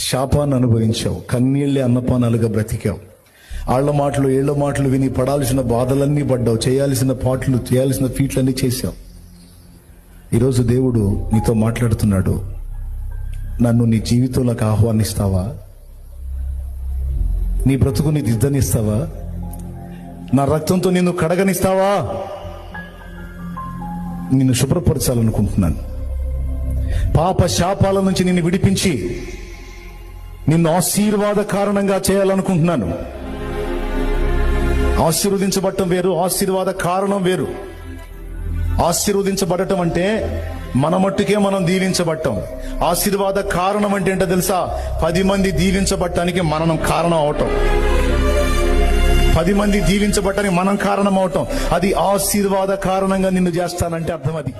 శాపాన్ని అనుభవించావు, కన్నీళ్ళే అన్నపానాలుగా బ్రతికావు, ఆళ్ల మాటలు ఏళ్ల మాటలు విని పడాల్సిన బాధలన్నీ పడ్డావు, చేయాల్సిన ఫీట్లన్నీ చేశావు. ఈరోజు దేవుడు నీతో మాట్లాడుతున్నాడు. నన్ను నీ జీవితంలోకి ఆహ్వానిస్తావా? నీ బ్రతుకుని దిద్దనిస్తావా? నా రక్తంతో నిన్ను కడగనిస్తావా? నిన్ను శుభ్రపరచాలనుకుంటున్నాను. పాప శాపాల నుంచి నిన్ను విడిపించి నిన్ను ఆశీర్వాద కారణంగా చేయాలనుకుంటున్నాను. ఆశీర్వదించబడటం వేరు, ఆశీర్వాద కారణం వేరు. ఆశీర్వదించబడటం అంటే మన మట్టుకే మనం దీవించబడటం. ఆశీర్వాద కారణం అంటే ఏంటో తెలుసా? 10 మంది దీవించబడటానికి మనం కారణం అవటం. 10 మంది దీవించబడటానికి మనం కారణం అవటం. అది ఆశీర్వాద కారణంగా నిన్ను చేస్తానంటే అర్థం అది.